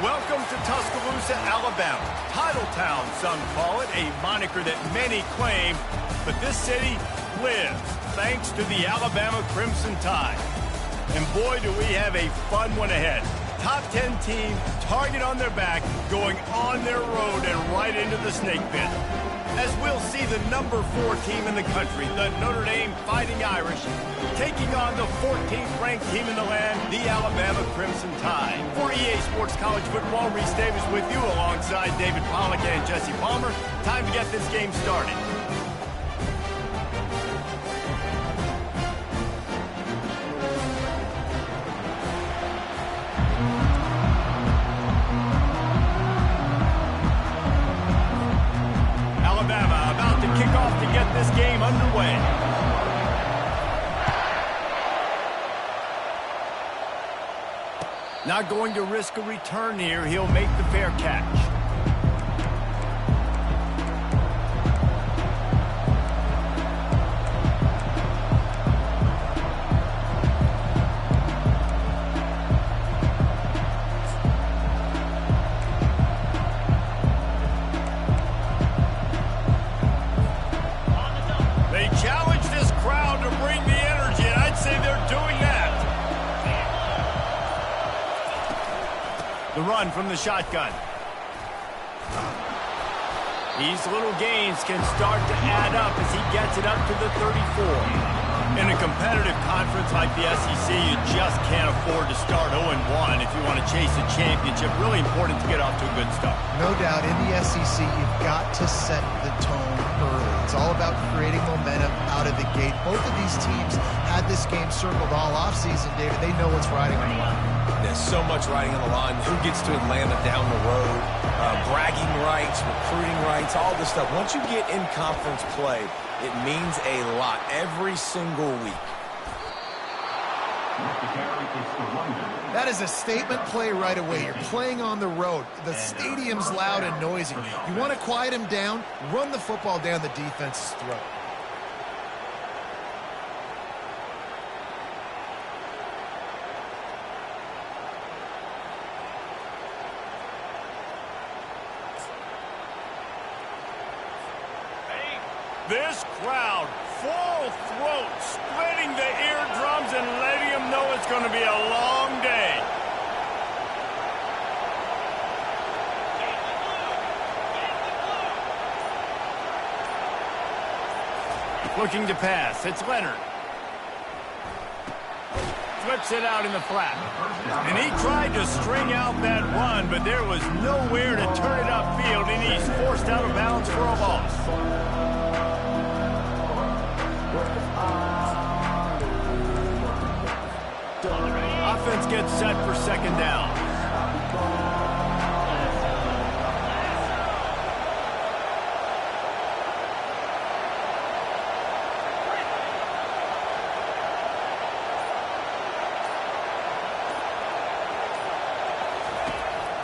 Welcome to Tuscaloosa, Alabama. Titletown, some call it, a moniker that many claim, but this city lives thanks to the Alabama Crimson Tide. And boy, do we have a fun one ahead. Top 10 team, target on their back, going on their road and right into the snake pit. As we'll see the number 4 team in the country, the Notre Dame Fighting Irish, taking on the 14th ranked team in the land, the Alabama Crimson Tide. For EA Sports College Football, Reese Davis with you alongside David Pollack and Jesse Palmer. Time to get this game started. Alabama about to kick off to get this game underway. Not going to risk a return here. He'll make the fair catch. They challenge this crowd to bring the energy, and I'd say they're doing that. The run from the shotgun. These little gains can start to add up as he gets it up to the 34. And a competitive conference like the SEC, you just can't afford to start 0-1 if you want to chase a championship. Really important to get off to a good start. No doubt, in the SEC, you've got to set the tone early. It's all about creating momentum out of the gate. Both of these teams had this game circled all offseason, David. They know what's riding on the line. There's so much riding on the line. Who gets to Atlanta down the road? Bragging rights, recruiting rights, all this stuff. Once you get in conference play, it means a lot every single week. That is a statement play right away. You're playing on the road. The stadium's loud and noisy. You want to quiet him down, run the football down the defense's throat. This crowd, full throat, splitting the eardrums and letting them know it's going to be a long day. Looking to pass, it's Leonard. Flips it out in the flat. And he tried to string out that run, but there was nowhere to turn it upfield, and he's forced out of bounds for a loss. Offense gets set for second down.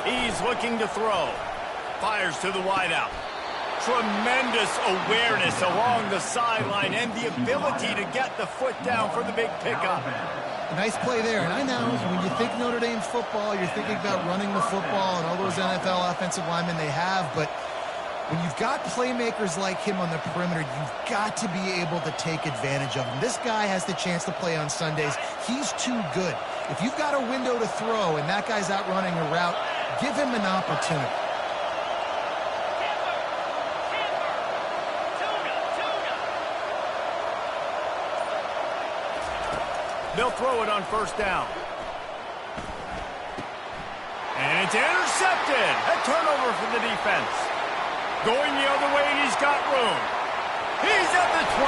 He's looking to throw. Fires to the wideout. Tremendous awareness along the sideline and the ability to get the foot down for the big pickup. Nice play there. And I know when you think Notre Dame football, you're thinking about running the football and all those NFL offensive linemen they have. But when you've got playmakers like him on the perimeter, you've got to be able to take advantage of him. This guy has the chance to play on Sundays. He's too good. If you've got a window to throw and that guy's out running a route, give him an opportunity. They'll throw it on first down. And it's intercepted. A turnover for the defense. Going the other way, and he's got room. He's at the 20.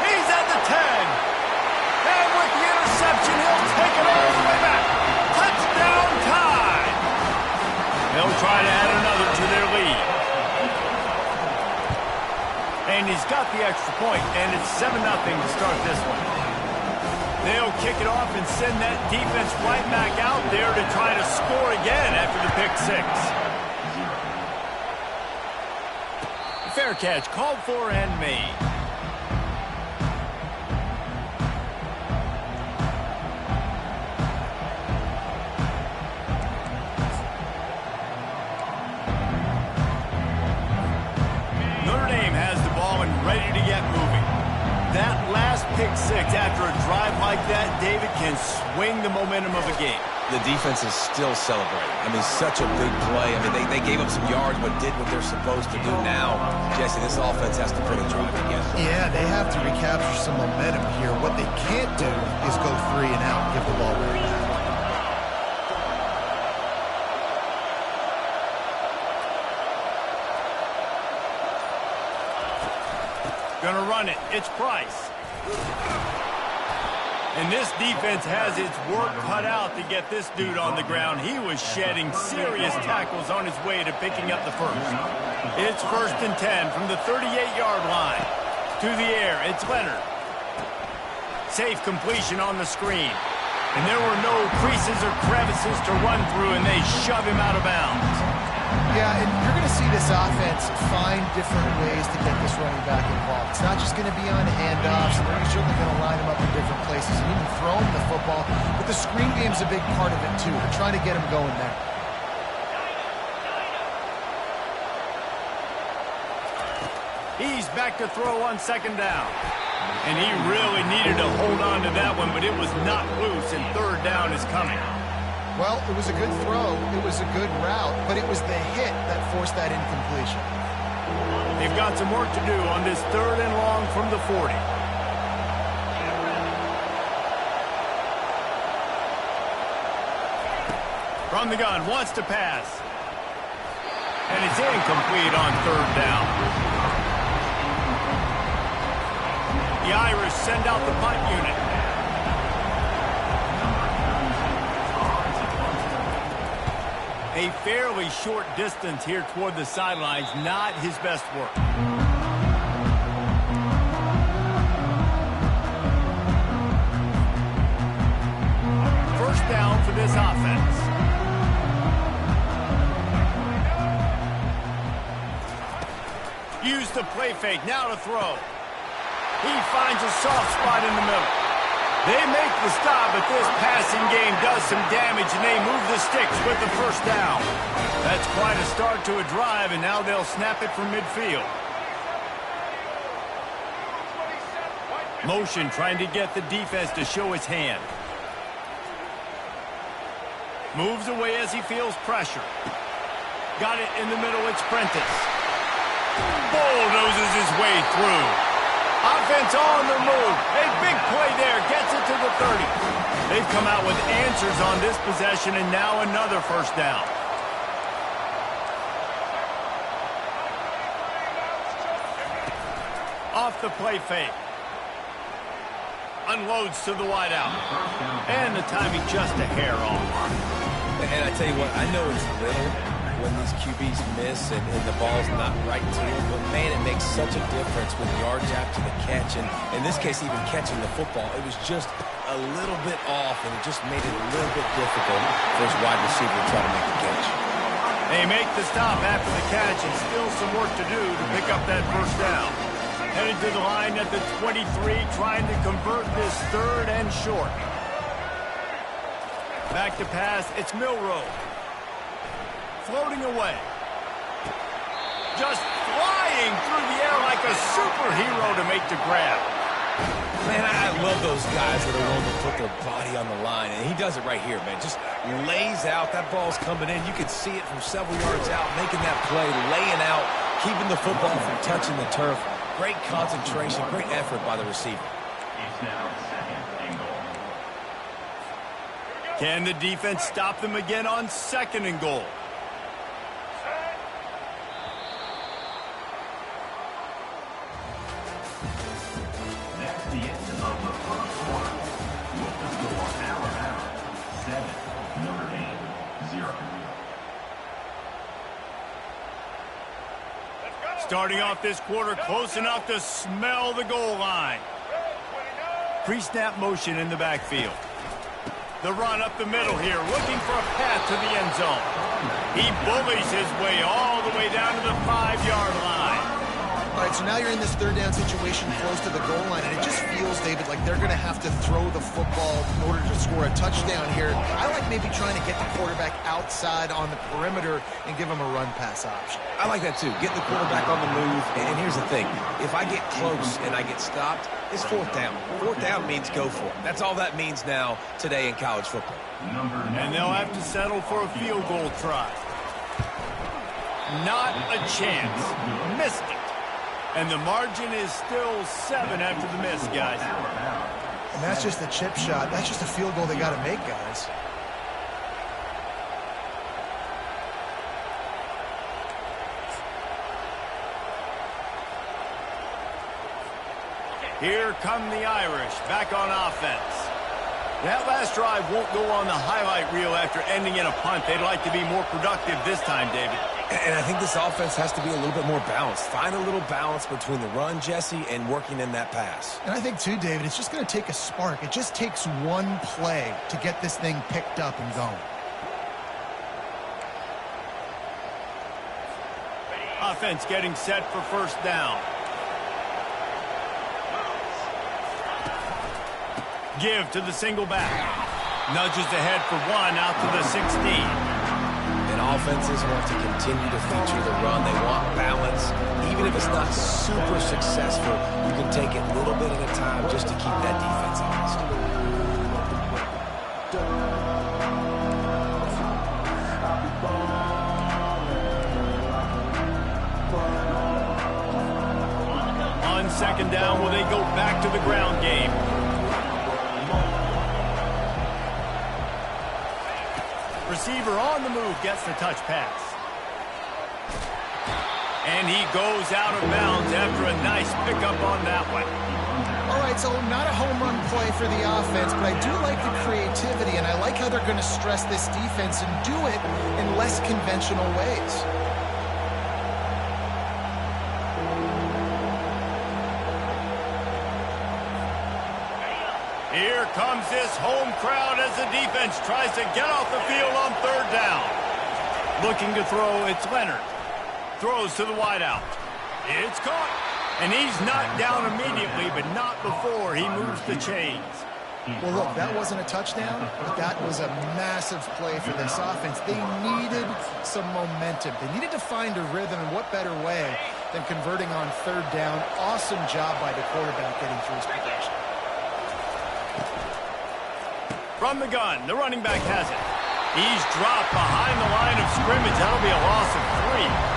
He's at the 10. And with the interception, he'll take it all the way back. Touchdown tie. They'll try to add another to their lead. And he's got the extra point, and it's 7-0 to start this one. They'll kick it off and send that defense right back out there to try to score again after the pick six. Fair catch called for and made. Notre Dame has the ball and ready to get moving. That last pick six after a drive like that, David, can swing the momentum of a game. The defense is still celebrating. I mean, such a big play. I mean, they gave up some yards but did what they're supposed to do now. Jesse, this offense has to put a drive together. Yeah, they have to recapture some momentum here. What they can't do is go 3 and out and give the ball right back. Gonna run it. It's Price. And this defense has its work cut out to get this dude on the ground. He was shedding serious tackles on his way to picking up the first. It's 1st and 10 from the 38-yard line. To the air, it's Leonard. Safe completion on the screen. And there were no creases or crevices to run through, and they shove him out of bounds. Yeah, and you're going to see this offense find different ways to get this running back involved. It's not just going to be on handoffs. They're certainly going to line him up in different places and even throw him the football. But the screen game's a big part of it, too. They're trying to get him going there. He's back to throw on 2nd down. And he really needed to hold on to that one, but it was not loose, and 3rd down is coming. Well, it was a good throw, it was a good route, but it was the hit that forced that incompletion. They've got some work to do on this 3rd and long from the 40. From the gun, wants to pass. And it's incomplete on third down. The Irish send out the punt unit. A fairly short distance here toward the sidelines, not his best work. First down for this offense. Use the play fake, now to throw. He finds a soft spot in the middle. They make the stop, but this passing game does some damage, and they move the sticks with the first down. That's quite a start to a drive, and now they'll snap it from midfield. Motion trying to get the defense to show his hand. Moves away as he feels pressure. Got it in the middle, it's Prentice. Bulldozes his way through. Offense on the move. A big play there. Gets it to the 30. They've come out with answers on this possession, and now another first down. Off the play fake. Unloads to the wideout. And the timing just a hair off. And I tell you what, I know it's little when these QBs miss and the ball's not right to them, but man, it makes such a difference with yards after the catch, and in this case, even catching the football. It was just a little bit off, and it just made it a little bit difficult for his wide receiver to try to make the catch. They make the stop after the catch, and still some work to do to pick up that first down. Headed to the line at the 23, trying to convert this third and short. Back to pass, it's Milroe. Floating away. Just flying through the air like a superhero to make the grab. Man, I love those guys that are willing to put their body on the line, and he does it right here, man. Just lays out. That ball's coming in. You can see it from several yards out, making that play, laying out, keeping the football from touching the turf. Great concentration, great effort by the receiver. Can the defense stop them again on second and goal? Starting off this quarter close enough to smell the goal line. Pre-snap motion in the backfield. The run up the middle here, looking for a path to the end zone. He bullies his way all the way down to the 5-yard line. All right, so now you're in this third down situation close to the goal line, and it just feels, David, like they're going to have to throw the football in order to score a touchdown here. I like maybe trying to get the quarterback outside on the perimeter and give him a run-pass option. I like that, too. Getting the quarterback on the move. And here's the thing. If I get close and I get stopped, it's fourth down. Fourth down means go for it. That's all that means now today in college football. And they'll have to settle for a field goal try. Not a chance. Missed it. And the margin is still 7 after the miss, guys. And that's just a chip shot. That's just a field goal they got to make, guys. Here come the Irish, back on offense. That last drive won't go on the highlight reel after ending in a punt. They'd like to be more productive this time, David. And I think this offense has to be a little bit more balanced. Find a little balance between the run, Jesse, and working in that pass. And I think, too, David, it's just going to take a spark. It just takes one play to get this thing picked up and going. Offense getting set for first down. Give to the single back. Nudges ahead for 1 out to the 16. And offenses want to continue to feature the run. They want balance. Even if it's not super successful, you can take it a little bit at a time just to keep that defense honest. On second down, will they go back to the ground game? receiver on the move gets the touch pass. And he goes out of bounds after a nice pickup on that one. All right, so not a home run play for the offense, but I do like the creativity, and I like how they're going to stress this defense and do it in less conventional ways. Here comes this home crowd as the defense tries to get off the field on third down. Looking to throw, it's Leonard. Throws to the wideout. It's caught. And he's knocked down immediately, but not before he moves the chains. Well, look, that wasn't a touchdown, but that was a massive play for this offense. They needed some momentum. They needed to find a rhythm, and what better way than converting on third down. Awesome job by the quarterback getting through his progression. From the gun, the running back has it. He's dropped behind the line of scrimmage. That'll be a loss of 3.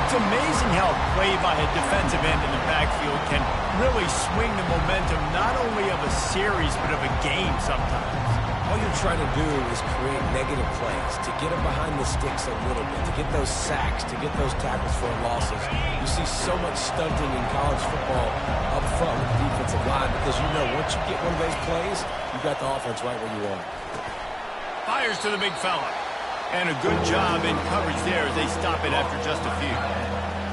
It's amazing how a play by a defensive end in the backfield can really swing the momentum not only of a series but of a game sometimes. All you're trying to do is create negative plays, to get them behind the sticks a little bit, to get those sacks, to get those tackles for losses. You see so much stunting in college football up front with the defensive line because you know once you get one of those plays, you got the offense right where you want it. Fires to the big fella. And a good job in coverage there as they stop it after just a few.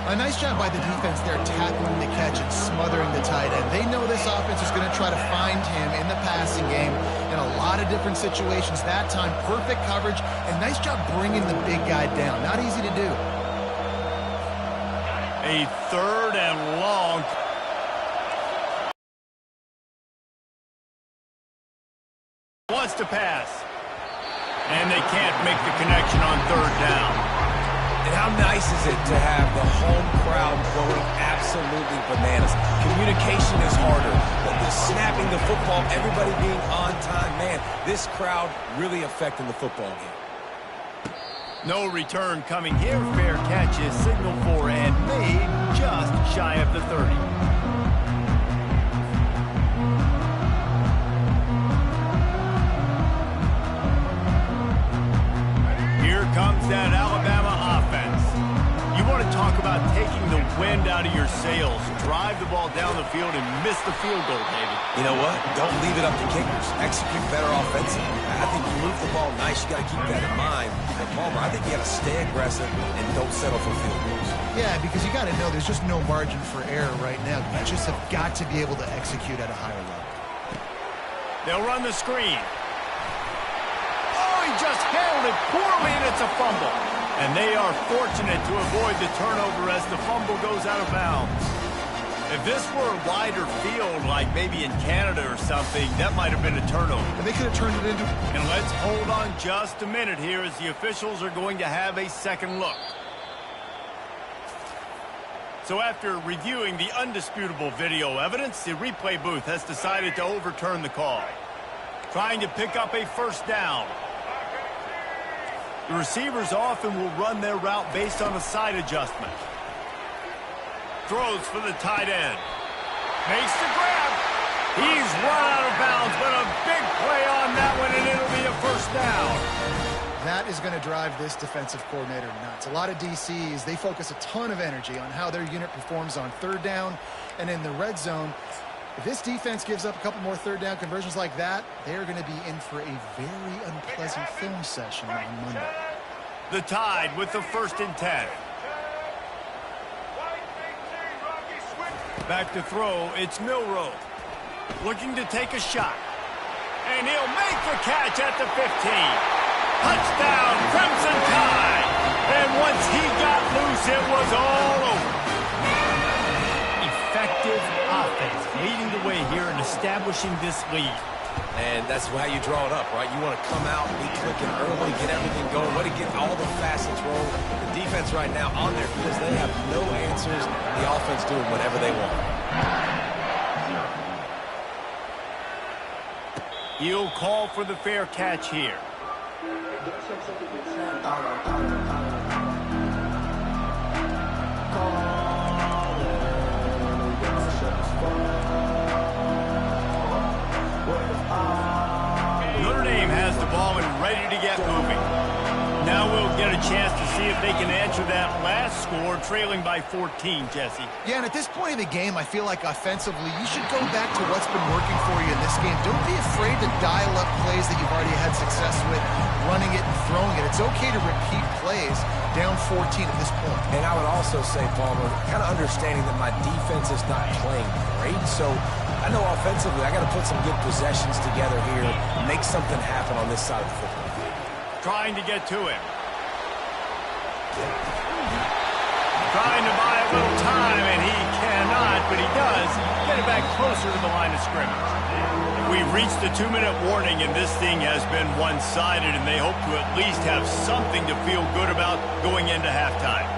A nice job by the defense there tackling the catch and smothering the tight end. They know this offense is going to try to find him in the passing game in a lot of different situations. That time, perfect coverage and nice job bringing the big guy down. Not easy to do. A third and long. Wants to pass. And they can't make the connection on third down. And how nice is it to have the home crowd going absolutely bananas? Communication is harder, but the snapping the football, everybody being on time, man, this crowd really affecting the football game. No return coming here. Fair catch is signaled for and made just shy of the 30. Here comes that Alabama offense. You want to talk about taking the wind out of your sails. Drive the ball down the field and miss the field goal, David. You know what? Don't leave it up to kickers. Execute better offensively. I think you move the ball nice. You got to keep that in mind. But Palmer, I think you got to stay aggressive and don't settle for field goals. Yeah, because you got to know there's just no margin for error right now. You just have got to be able to execute at a higher level. They'll run the screen. He just handled it poorly, and it's a fumble. And they are fortunate to avoid the turnover as the fumble goes out of bounds. If this were a wider field, like maybe in Canada or something, that might have been a turnover. And they could have turned it into... And let's hold on just a minute here as the officials are going to have a second look. So after reviewing the undisputable video evidence, the replay booth has decided to overturn the call. Trying to pick up a first down. The receivers often will run their route based on a side adjustment. Throws for the tight end. Makes the grab. He's run out of bounds, but a big play on that one, and it'll be a first down. That is going to drive this defensive coordinator nuts. A lot of DCs, they focus a ton of energy on how their unit performs on third down and in the red zone. If this defense gives up a couple more third down conversions like that, they're going to be in for a very unpleasant film session on Monday. The Tide with the 1st and 10. Back to throw, it's Milroe. Looking to take a shot. And he'll make the catch at the 15. Touchdown, Crimson Tide. And once he got loose, it was all over. Effective offense leading the way here and establishing this lead. And that's how you draw it up, right? You want to come out, be clicking early, get everything going, want to get all the facets rolling. The defense right now on their heels, they have no answers. The offense doing whatever they want. He'll call for the fair catch here. Notre Dame has the ball and ready to get moving. Now we'll get a chance to see if they can answer that last score, trailing by 14, Jesse. Yeah, and at this point of the game, I feel like offensively, you should go back to what's been working for you in this game. Don't be afraid to dial up plays that you've already had success with, running it and throwing it. It's okay to repeat plays down 14 at this point. And I would also say, Palmer, kind of understanding that my defense is not playing great, so I know offensively I got to put some good possessions together here, make something happen on this side of the football. Trying to get to him. Trying to buy a little time, and he cannot, but he does get it back closer to the line of scrimmage. We've reached the 2-minute warning, and this thing has been one-sided, and they hope to at least have something to feel good about going into halftime.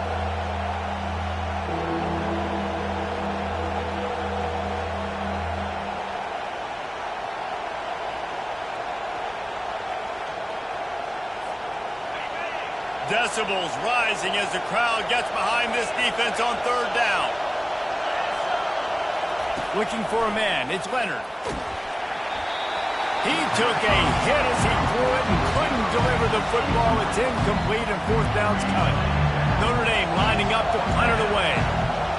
Decibels rising as the crowd gets behind this defense on third down. Looking for a man, it's Leonard. He took a hit as he threw it and couldn't deliver the football. It's incomplete and fourth down's coming. Notre Dame lining up to punt it away.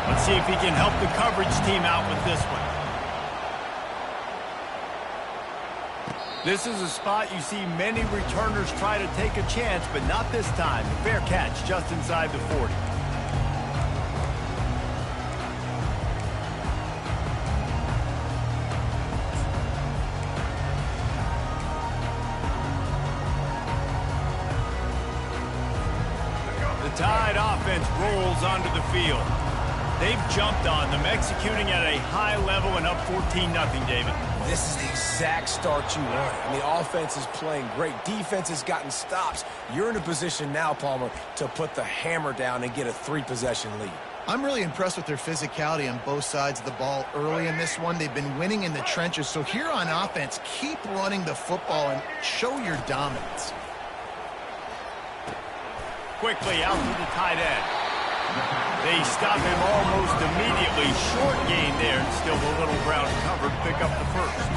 Let's see if he can help the coverage team out with this one. This is a spot you see many returners try to take a chance, but not this time. A fair catch just inside the 40. The Tide offense rolls onto the field. They've jumped on them, executing at a high level and up 14-0, David. This is the exact start you want. And the offense is playing great. Defense has gotten stops. You're in a position now, Palmer, to put the hammer down and get a 3-possession lead. I'm really impressed with their physicality on both sides of the ball early in this one. They've been winning in the trenches. So here on offense, keep running the football and show your dominance. Quickly out to the tight end. They stop him almost immediately. Short gain there, and still a little ground covered. Pick up the first.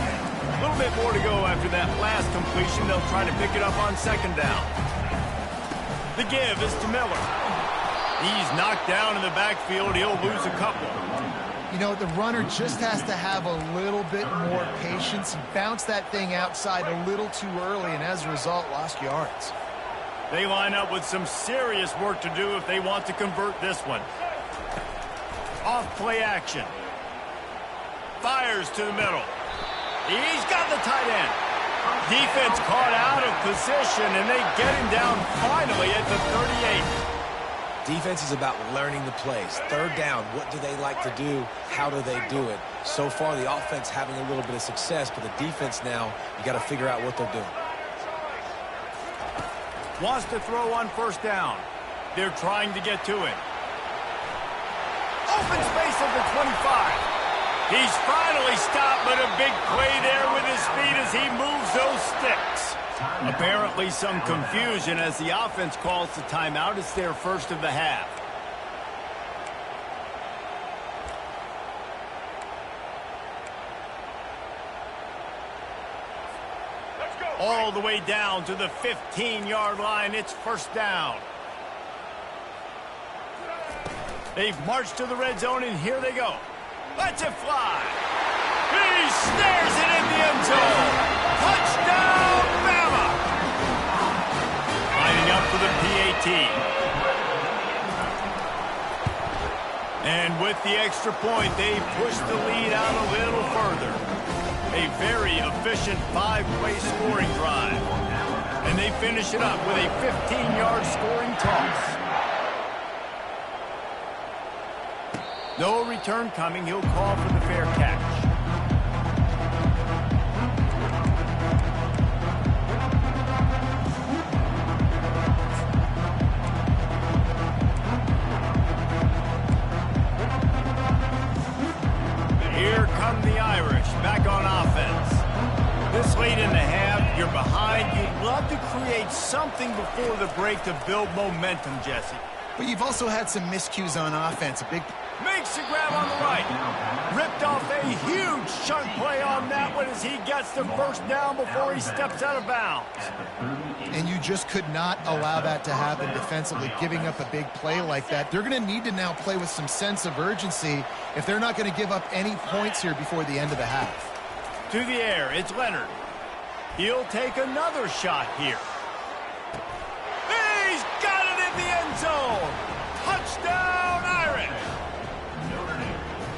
A little bit more to go after that last completion. They'll try to pick it up on second down. The give is to Miller. He's knocked down in the backfield. He'll lose a couple. You know, the runner just has to have a little bit more patience. He bounced that thing outside a little too early, and as a result, lost yards. They line up with some serious work to do if they want to convert this one. Off play action. Fires to the middle. He's got the tight end. Defense caught out of position, and they get him down finally at the 38. Defense is about learning the plays. Third down, what do they like to do? How do they do it? So far, the offense having a little bit of success, but the defense now, you got to figure out what they're doing. Wants to throw on first down. They're trying to get to it. Open space at the 25. He's finally stopped, but a big play there with his feet as he moves those sticks. Apparently some confusion as the offense calls the timeout. It's their first of the half. All the way down to the 15-yard line. It's first down. They've marched to the red zone, and here they go. Let's it fly. He snares it in the end zone. Touchdown, Bama. Lining up for the PAT. And with the extra point, they push the lead out a little further. A very efficient 5-play scoring drive. And they finish it up with a 15-yard scoring toss. No return coming. He'll call for the fair catch. Here come the Irish, back on offense. This late in the half, you're behind. You'd love to create something before the break to build momentum, Jesse. But you've also had some miscues on offense. A big... makes the grab on the right. Ripped off a huge chunk play on that one as he gets the first down before he steps out of bounds. And you just could not allow that to happen defensively, giving up a big play like that. They're going to need to now play with some sense of urgency if they're not going to give up any points here before the end of the half. To the air, it's Leonard. He'll take another shot here. He's got it in the end zone. Touchdown, Irish.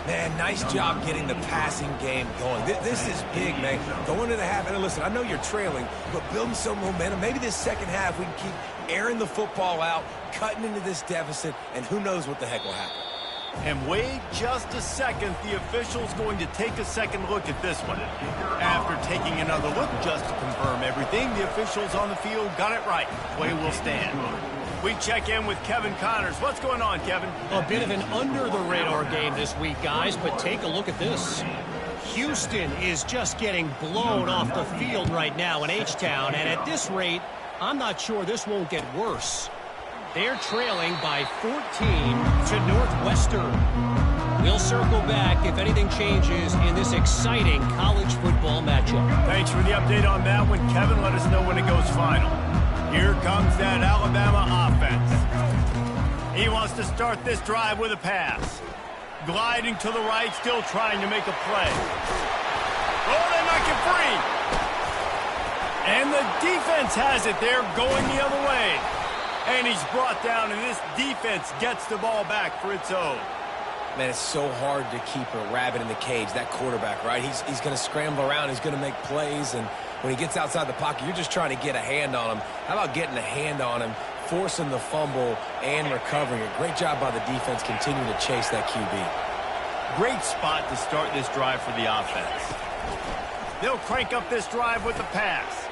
Man, nice job getting the passing game going. This is big, man. Going to the half, and listen, I know you're trailing, but building some momentum. Maybe this second half we can keep airing the football out, cutting into this deficit, and who knows what the heck will happen. And wait just a second. The official's going to take a second look at this one. After taking another look just to confirm everything, the officials on the field got it right. Play will stand. We check in with Kevin Connors. What's going on, Kevin? A bit of an under-the-radar game this week, guys, but take a look at this. Houston is just getting blown off the field right now in H-Town, and at this rate, I'm not sure this won't get worse. They're trailing by 14 to Northwestern. We'll circle back if anything changes in this exciting college football matchup. Thanks for the update on that one, Kevin. Let us know when it goes final. Here comes that Alabama offense. He wants to start this drive with a pass. Gliding to the right, still trying to make a play. Oh, they knock it free. And the defense has it. They're going the other way. And he's brought down, and this defense gets the ball back for its own. Man, it's so hard to keep a rabbit in the cage, that quarterback, right? He's going to scramble around. He's going to make plays, and when he gets outside the pocket, you're just trying to get a hand on him. How about getting a hand on him, forcing the fumble, and recovering it? Great job by the defense continuing to chase that QB. Great spot to start this drive for the offense. They'll crank up this drive with the pass.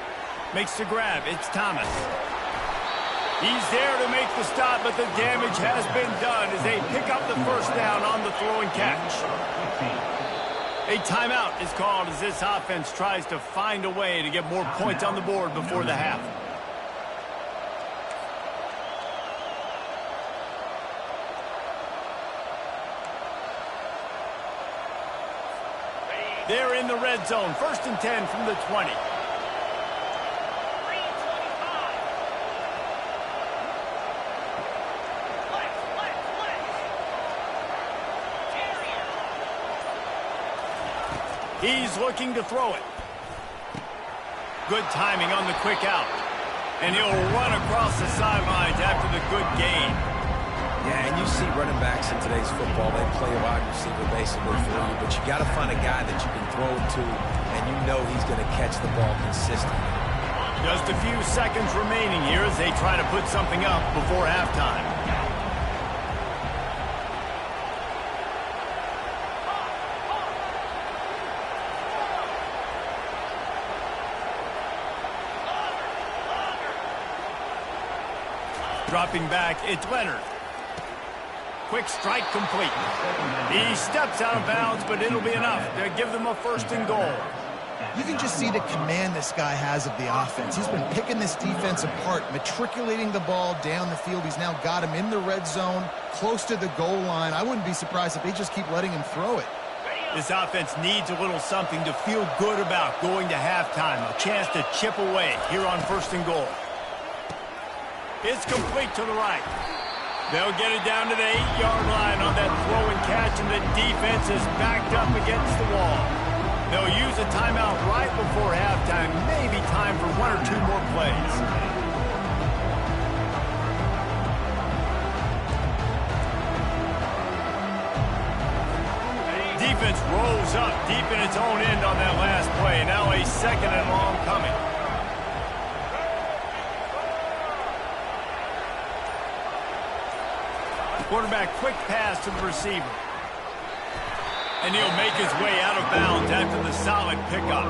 Makes the grab. It's Thomas. He's there to make the stop, but the damage has been done as they pick up the first down on the throw and catch. A timeout is called as this offense tries to find a way to get more points on the board before the half. They're in the red zone. 1st and 10 from the 20. He's looking to throw it. Good timing on the quick out. And he'll run across the sidelines after the good gain. Yeah, and you see running backs in today's football, they play a wide receiver basically for you, but you got to find a guy that you can throw it to, and you know he's going to catch the ball consistently. Just a few seconds remaining here as they try to put something up before halftime. Dropping back, it's Leonard. Quick strike complete. He steps out of bounds, but it'll be enough to give them a 1st and goal. You can just see the command this guy has of the offense. He's been picking this defense apart, matriculating the ball down the field. He's now got him in the red zone, close to the goal line. I wouldn't be surprised if they just keep letting him throw it. This offense needs a little something to feel good about going to halftime. A chance to chip away here on 1st and goal. It's complete to the right. They'll get it down to the 8-yard line on that throw and catch, and the defense is backed up against the wall. They'll use a timeout right before halftime. Maybe time for 1 or 2 more plays. Defense rolls up deep in its own end on that last play. Now a 2nd and long coming. Quarterback quick pass to the receiver. And he'll make his way out of bounds after the solid pickup.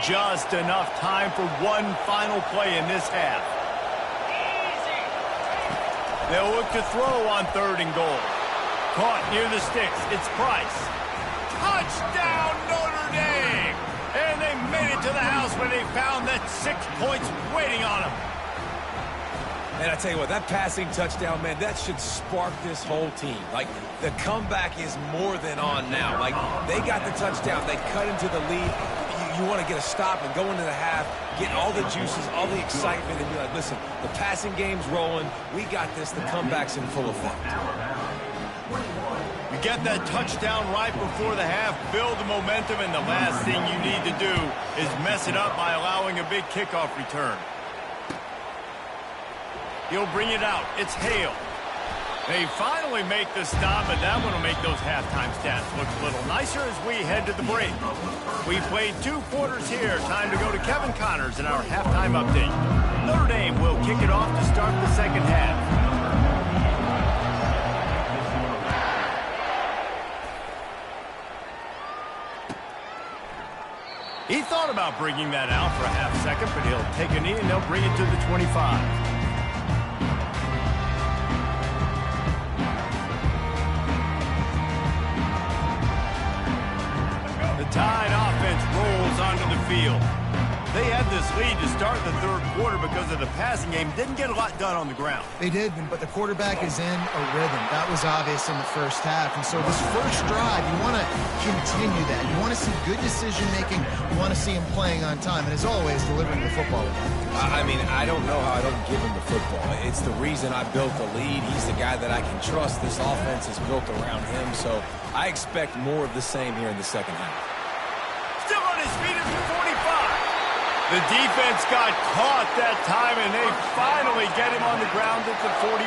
Just enough time for one final play in this half. They'll look to throw on 3rd and goal. Caught near the sticks. It's Price. Touchdown, Notre Dame! And they made it to the house where they found that 6 points waiting on them. And I tell you what, that passing touchdown, man, that should spark this whole team. Like, the comeback is more than on now. Like, they got the touchdown. They cut into the lead. You want to get a stop and go into the half, get all the juices, all the excitement, and be like, listen, the passing game's rolling. We got this. The comeback's in full effect. You get that touchdown right before the half, build the momentum, and the last thing you need to do is mess it up by allowing a big kickoff return. He'll bring it out. It's Hale. They finally make the stop, but that one will make those halftime stats look a little nicer as we head to the break. We played 2 quarters here. Time to go to Kevin Connors in our halftime update. Notre Dame will kick it off to start the second half. He thought about bringing that out for a half second, but he'll take a knee and they'll bring it to the 25. Tide offense rolls onto the field. They had this lead to start the 3rd quarter because of the passing game. Didn't get a lot done on the ground. They did, but the quarterback is in a rhythm. That was obvious in the first half. And so this first drive, you want to continue that. You want to see good decision-making. You want to see him playing on time. And as always, delivering the football. I mean, I don't know how I don't give him the football. It's the reason I built the lead. He's the guy that I can trust. This offense is built around him. So I expect more of the same here in the second half. Still on his feet at the 45. The defense got caught that time, and they finally get him on the ground at the 41.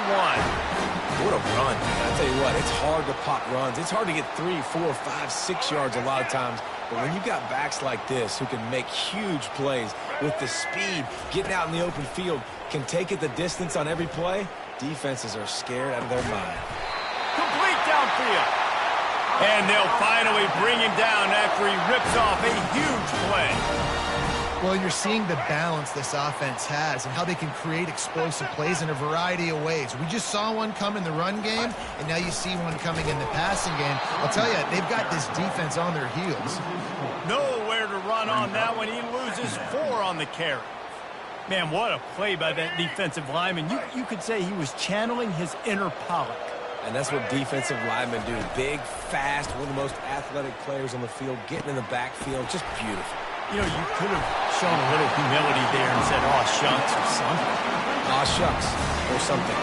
What a run, man. I tell you what, it's hard to pop runs. It's hard to get 3, 4, 5, 6 yards a lot of times. But when you got backs like this who can make huge plays with the speed, getting out in the open field, can take it the distance on every play, defenses are scared out of their mind. Complete downfield. And they'll finally bring him down after he rips off a huge play. Well, you're seeing the balance this offense has and how they can create explosive plays in a variety of ways. We just saw one come in the run game, and now you see one coming in the passing game. I'll tell you, they've got this defense on their heels. Nowhere to run on that one. He loses 4 on the carry. Man, what a play by that defensive lineman. You could say he was channeling his inner Pollock. And that's what defensive linemen do. Big, fast, one of the most athletic players on the field, getting in the backfield, just beautiful. You know, you could have shown a little humility there and said, "Aw, shucks," or something. Aw, shucks, or something.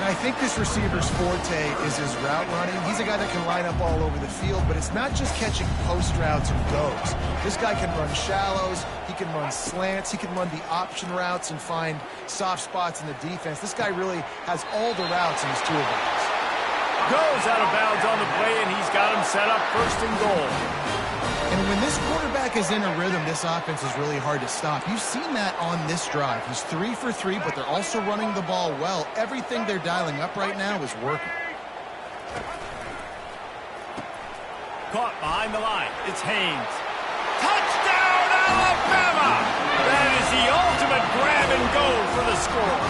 And I think this receiver's forte is his route running. He's a guy that can line up all over the field, but it's not just catching post routes and goes. This guy can run shallows, he can run slants, he can run the option routes and find soft spots in the defense. This guy really has all the routes in his toolbox. Goes out of bounds on the play, and he's got him set up 1st and goal. And when this quarterback is in a rhythm, this offense is really hard to stop. You've seen that on this drive. He's 3 for 3, but they're also running the ball well. Everything they're dialing up right now is working. Caught behind the line. It's Haynes. Touchdown, Alabama! That is the ultimate grab and go for the score.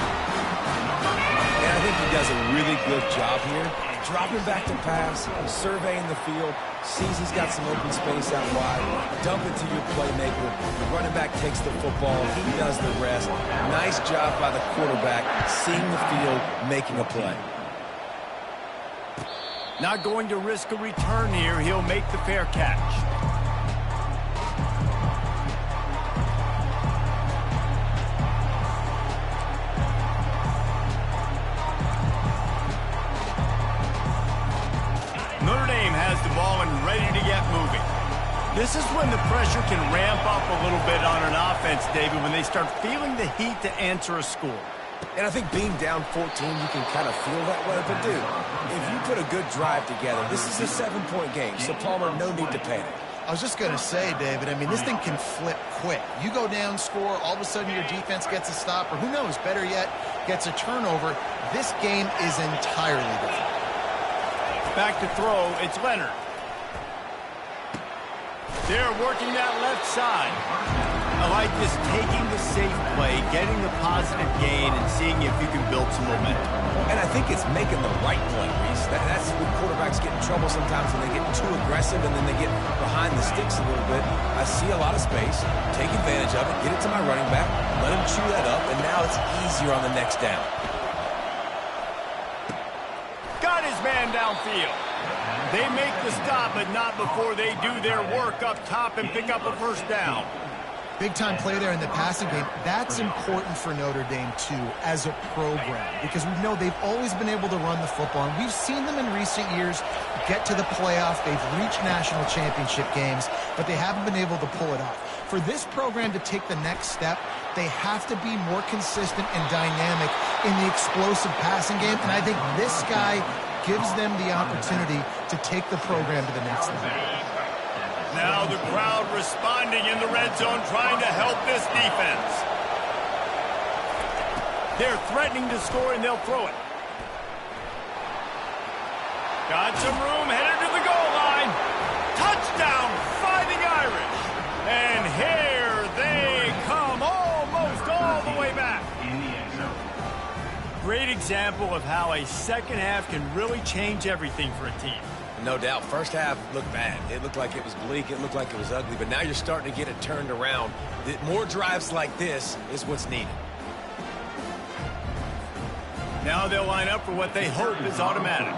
And I think he does a really good job here. Dropping back to pass, surveying the field, sees he's got some open space out wide, dump it to your playmaker. The running back takes the football. He does the rest. Nice job by the quarterback, seeing the field, making a play. Not going to risk a return here. He'll make the fair catch. Notre Dame has the ball and ready to get moving. This is when the pressure can ramp up a little bit on an offense, David, when they start feeling the heat to answer a score. And I think being down 14, you can kind of feel that way. But, dude, if you put a good drive together, this is a 7-point game. So, Palmer, no need to panic. I was just going to say, David, I mean, this thing can flip quick. You go down, score, all of a sudden your defense gets a stop, or who knows, better yet, gets a turnover. This game is entirely different. Back to throw, it's Leonard. They're working that left side. I like this taking the safe play, getting the positive gain, and seeing if you can build some momentum. And I think it's making the right play, Reese. That's when quarterbacks get in trouble sometimes when they get too aggressive and then they get behind the sticks a little bit. I see a lot of space, take advantage of it, get it to my running back, let him chew that up, and now it's easier on the next down. Got his man downfield. They make the stop, but not before they do their work up top and pick up a first down. Big-time play there in the passing game. That's important for Notre Dame, too, as a program, because we know they've always been able to run the football, and we've seen them in recent years get to the playoff. They've reached national championship games, but they haven't been able to pull it off. For this program to take the next step, they have to be more consistent and dynamic in the explosive passing game, and I think this guy gives them the opportunity to take the program to the next level. Now the crowd responding in the red zone, trying to help this defense. They're threatening to score, and they'll throw it. Got some room, headed to the goal line. Touchdown, Fighting Irish. And here they come, almost all the way back. Great example of how a second half can really change everything for a team. No doubt. First half looked bad. It looked like it was bleak. It looked like it was ugly. But now you're starting to get it turned around. More drives like this is what's needed. Now they'll line up for what they hope is automatic.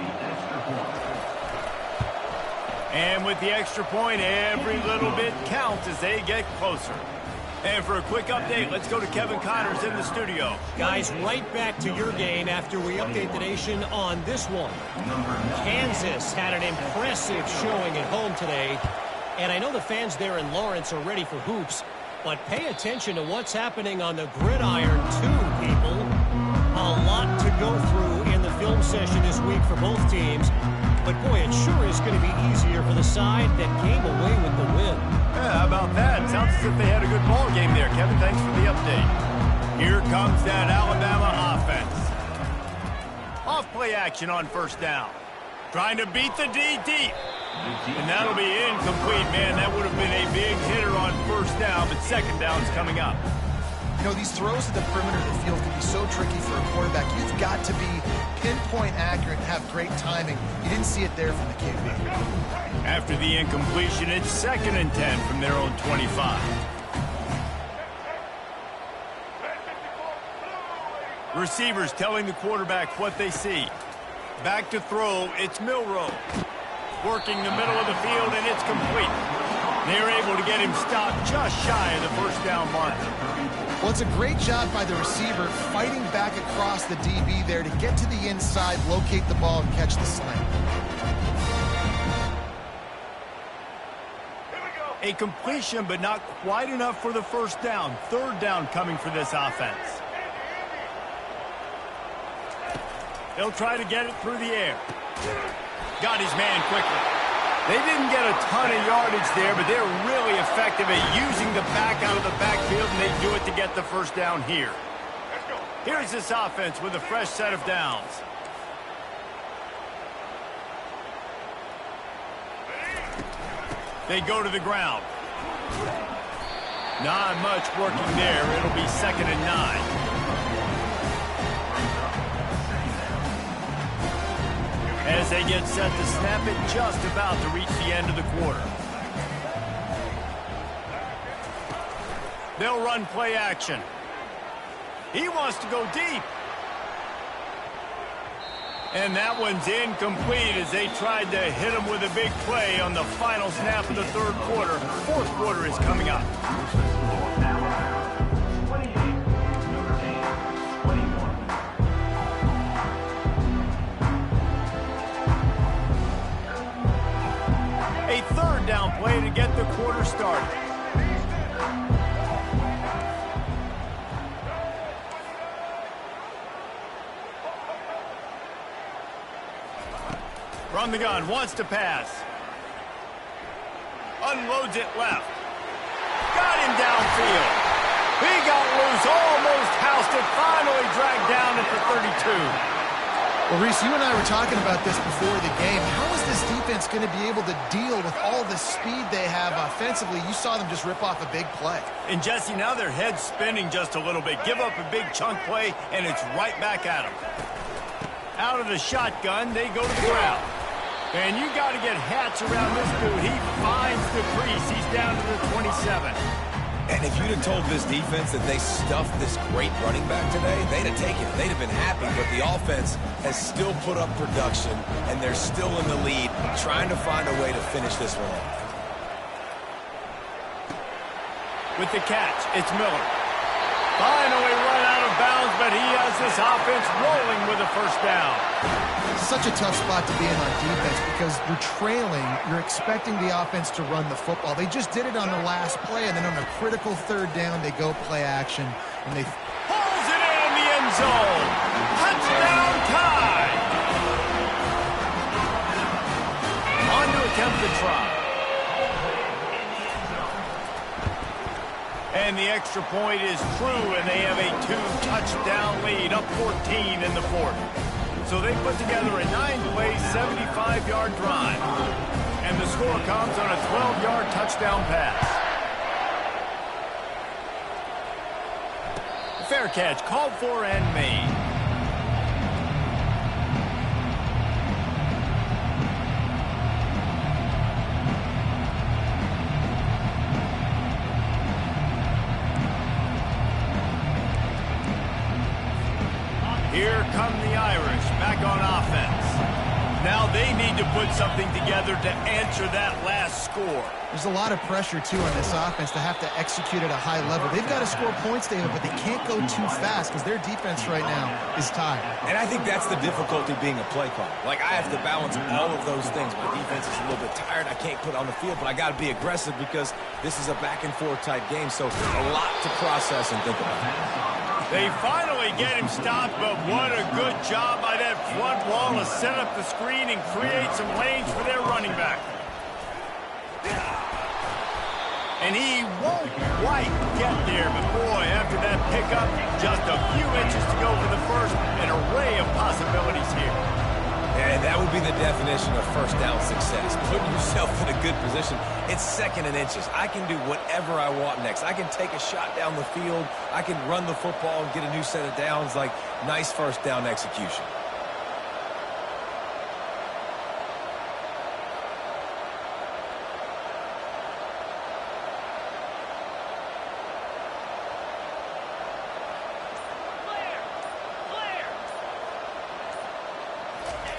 And with the extra point, every little bit counts as they get closer. And for a quick update, let's go to Kevin Connors in the studio. Guys, right back to your game after we update the nation on this one. Kansas had an impressive showing at home today. And I know the fans there in Lawrence are ready for hoops, but pay attention to what's happening on the gridiron too, people. A lot to go through in the film session this week for both teams. But boy, it sure is going to be easier for the side that came away with the win. Yeah, how about that? Sounds as if they had a good ball game there. Kevin, thanks for the update. Here comes that Alabama offense. Off play action on first down. Trying to beat the D deep. And that'll be incomplete, man. That would have been a big hitter on first down, but second down's coming up. You know, these throws to the perimeter of the field can be so tricky for a quarterback. You've got to be pinpoint accurate and have great timing. You didn't see it there from the QB. After the incompletion, it's 2nd and 10 from their own 25. Receivers telling the quarterback what they see. Back to throw, it's Milroe. Working the middle of the field, and it's complete. They're able to get him stopped just shy of the first down marker. Well, it's a great job by the receiver fighting back across the DB there to get to the inside, locate the ball, and catch the slant. A completion, but not quite enough for the first down. Third down coming for this offense. They'll try to get it through the air. Got his man quickly. They didn't get a ton of yardage there, but they're really effective at using the back out of the backfield, and they do it to get the first down here. Here's this offense with a fresh set of downs. They go to the ground. Not much working there. It'll be 2nd and 9. As they get set to snap it, just about to reach the end of the quarter. They'll run play action. He wants to go deep. And that one's incomplete as they tried to hit him with a big play on the final snap of the third quarter. Fourth quarter is coming up. A third down play to get the quarter started. From the gun, wants to pass. Unloads it left. Got him downfield. He got loose, almost housed it, finally dragged down at the 32. Well, Reese, you and I were talking about this before the game. How is this defense going to be able to deal with all the speed they have offensively? You saw them just rip off a big play. And, Jesse, now their head's spinning just a little bit. Give up a big chunk play, and it's right back at them. Out of the shotgun, they go to the ground. And you got to get Hatch around this dude. He finds the crease. He's down to the 27. And if you'd have told this defense that they stuffed this great running back today, they'd have taken it. They'd have been happy, but the offense has still put up production, and they're still in the lead, trying to find a way to finish this one off. With the catch, it's Miller. Finally run out of bounds, but he has this offense rolling with a first down. Such a tough spot to be in on defense because you're trailing, you're expecting the offense to run the football. They just did it on the last play, and then on a critical third down, they go play action, and they pulls it in the end zone. Touchdown tie. On to attempt the try. And the extra point is true, and they have a 2-touchdown lead, up 14 in the fourth. So they put together a 9-play, 75-yard drive. And the score comes on a 12-yard touchdown pass. Fair catch, called for and made. Here come the Irish, back on offense. Now they need to put something together to answer that last score. There's a lot of pressure, too, on this offense to have to execute at a high level. They've got to score points, David, but they can't go too fast because their defense right now is tied. And I think that's the difficulty being a play caller. Like, I have to balance all of those things. My defense is a little bit tired. I can't put on the field, but I got to be aggressive because this is a back-and-forth type game, so a lot to process and think about. They finally get him stopped, but what a good job by that front wall to set up the screen and create some lanes for their running back. And he won't quite get there, but boy, after that pickup, just a few inches to go for the first. An array of possibilities here. And that would be the definition of first down success. Putting yourself in a good position. It's second and inches. I can do whatever I want next. I can take a shot down the field. I can run the football and get a new set of downs. Like, nice first down execution.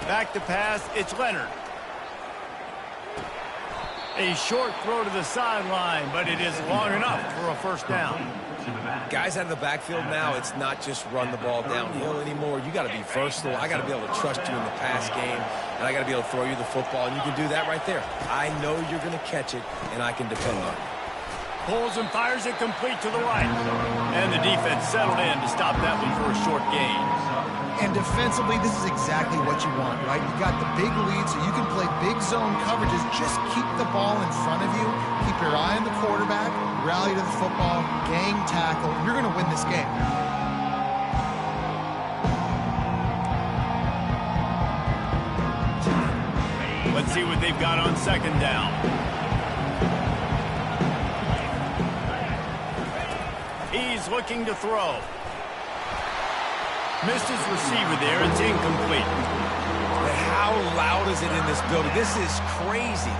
Back to pass, it's Leonard. A short throw to the sideline, but it is long enough for a first down. Guys out of the backfield now, it's not just run the ball downhill anymore. You got to be versatile. I got to be able to trust you in the pass game, and I got to be able to throw you the football, and you can do that right there. I know you're going to catch it, and I can depend on it. Pulls and fires it complete to the right. And the defense settled in to stop that one for a short gain. And defensively, this is exactly what you want, right? You got the big lead, so you can play big zone coverages. Just keep the ball in front of you. Keep your eye on the quarterback. Rally to the football. Gang tackle. You're going to win this game. Let's see what they've got on second down. He's looking to throw. Missed his receiver there. It's incomplete. But how loud is it in this building? This is crazy.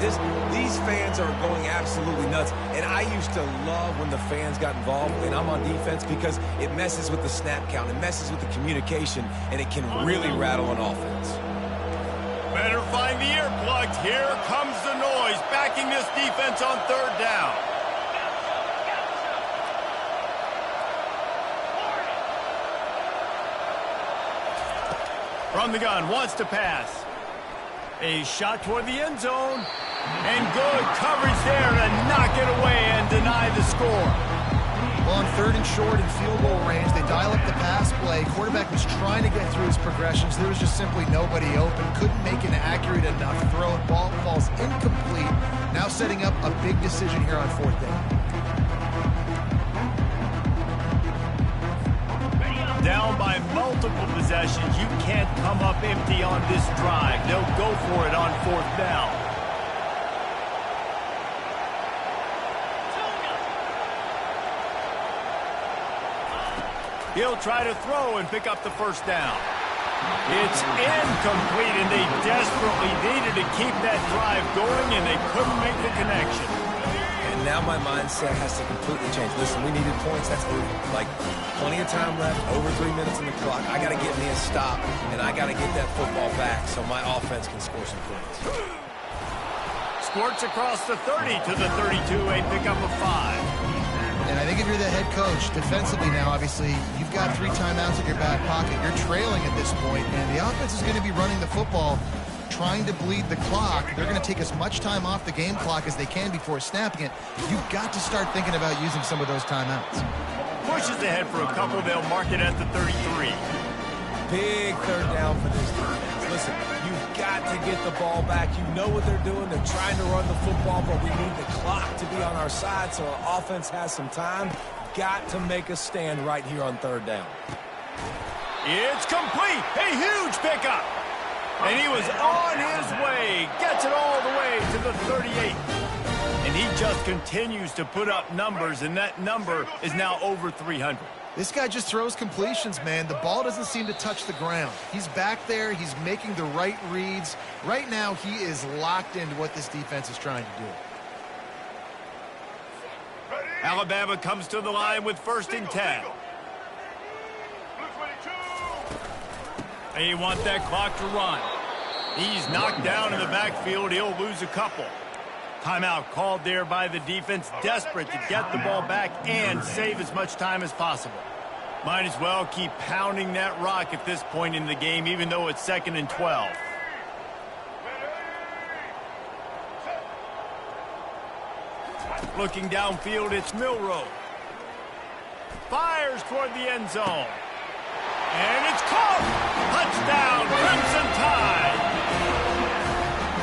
These fans are going absolutely nuts. And I used to love when the fans got involved when I'm on defense because it messes with the snap count. It messes with the communication, and it can really rattle an offense. Better find the earplugs. Here comes the noise, backing this defense on third down. From the gun, wants to pass. A shot toward the end zone. And good coverage there to knock it away and deny the score. Well, on third and short in field goal range, they dial up the pass play. Quarterback was trying to get through his progressions. There was just simply nobody open. Couldn't make an accurate enough throw. Ball falls incomplete. Now setting up a big decision here on fourth down. down by multiple possessions. You can't come up empty on this drive. They'll go for it on 4th down. He'll try to throw and pick up the 1st down. It's incomplete, and they desperately needed to keep that drive going, and they couldn't make the connection. And now my mindset has to completely change. Listen, we needed points. That's like plenty of time left, over 3 minutes on the clock. I got to get me a stop, and I got to get that football back so my offense can score some points. Squirts across the 30 to the 32, a pickup of 5. And I think if you're the head coach, defensively now, obviously, you've got 3 timeouts in your back pocket. You're trailing at this point, and the offense is going to be running the football, trying to bleed the clock. They're going to take as much time off the game clock as they can before snapping it. You've got to start thinking about using some of those timeouts. Pushes ahead for a couple. They'll mark it at the 33. Big 3rd down for this defense. Listen, you've got to get the ball back. You know what they're doing. They're trying to run the football, but we need the clock to be on our side so our offense has some time. Got to make a stand right here on 3rd down. It's complete. A huge pickup. And he was on his way. Gets it all the way to the 38. And he just continues to put up numbers, and that number is now over 300. This guy just throws completions, man. The ball doesn't seem to touch the ground. He's back there. He's making the right reads. Right now, he is locked into what this defense is trying to do. Alabama comes to the line with 1st and 10. They want that clock to run. He's knocked down in the backfield. He'll lose a couple. Timeout called there by the defense, desperate to get the ball back and save as much time as possible. Might as well keep pounding that rock at this point in the game, even though it's 2nd and 12. Looking downfield, it's Milroe. Fires toward the end zone. And it's caught! Touchdown, Crimson Tide!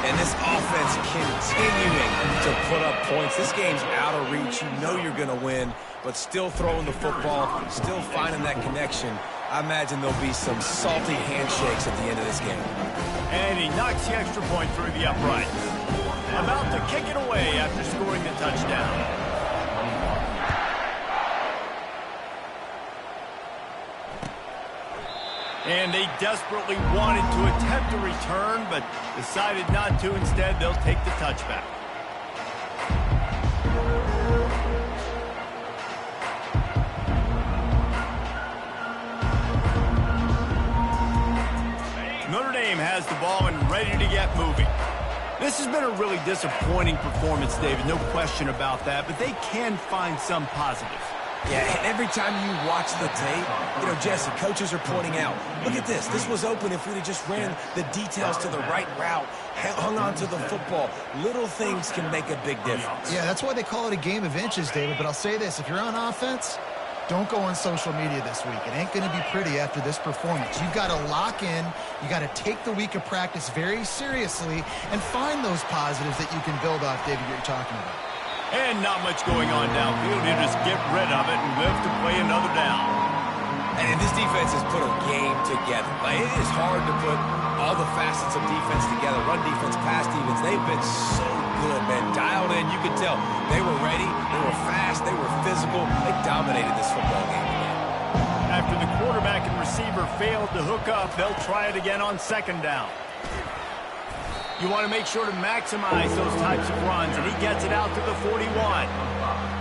And this offense continuing to put up points. This game's out of reach. You know you're going to win, but still throwing the football, still finding that connection. I imagine there'll be some salty handshakes at the end of this game. And he knocks the extra point through the upright. About to kick it away after scoring the touchdown. And they desperately wanted to attempt a return, but decided not to. Instead, they'll take the touchback. Notre Dame has the ball and ready to get moving. This has been a really disappointing performance, David, no question about that, but they can find some positives. Yeah, and every time you watch the tape, you know, Jesse, coaches are pointing out, look at this. This was open if we'd have just ran the details to the right route, hung on to the football. Little things can make a big difference. Yeah, that's why they call it a game of inches, David. But I'll say this, if you're on offense, don't go on social media this week. It ain't going to be pretty after this performance. You've got to lock in. You got to take the week of practice very seriously and find those positives that you can build off, David, you're talking about. And not much going on downfield. You just get rid of it and live to play another down. And this defense has put a game together. Like, it is hard to put all the facets of defense together. Run defense, pass defense. They've been so good, man. Dialed in. You could tell they were ready. They were fast. They were physical. They dominated this football game today. After the quarterback and receiver failed to hook up, they'll try it again on 2nd down. You want to make sure to maximize those types of runs, and he gets it out to the 41.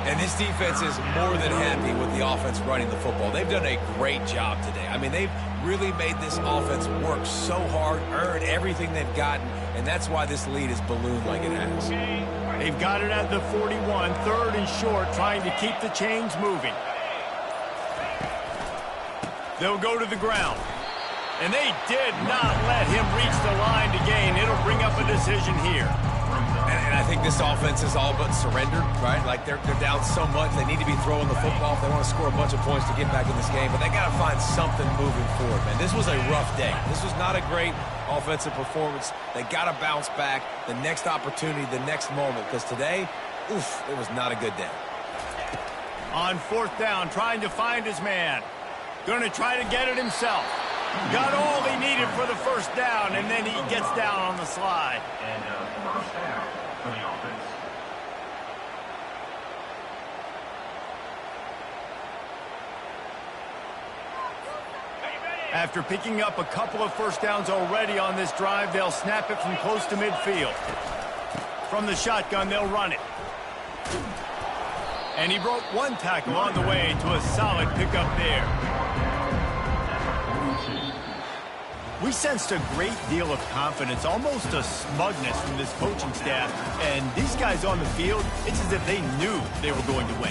And this defense is more than happy with the offense running the football. They've done a great job today. I mean, they've really made this offense work so hard, earn everything they've gotten, and that's why this lead is ballooned like it has. They've got it at the 41, 3rd and short, trying to keep the chains moving. They'll go to the ground. And they did not let him reach the line to gain. It'll bring up a decision here. And I think this offense is all but surrendered, right? Like, they're down so much. They need to be throwing the football if they want to score a bunch of points to get back in this game. But they got to find something moving forward, man. This was a rough day. This was not a great offensive performance. They got to bounce back the next opportunity, the next moment. Because today, oof, it was not a good day. On 4th down, trying to find his man. Going to try to get it himself. Got all he needed for the first down, and then he gets down on the slide. And first down for the offense. After picking up a couple of first downs already on this drive, they'll snap it from close to midfield. From the shotgun, they'll run it. And he broke one tackle on the way to a solid pickup there. We sensed a great deal of confidence, almost a smugness from this coaching staff. And these guys on the field, it's as if they knew they were going to win.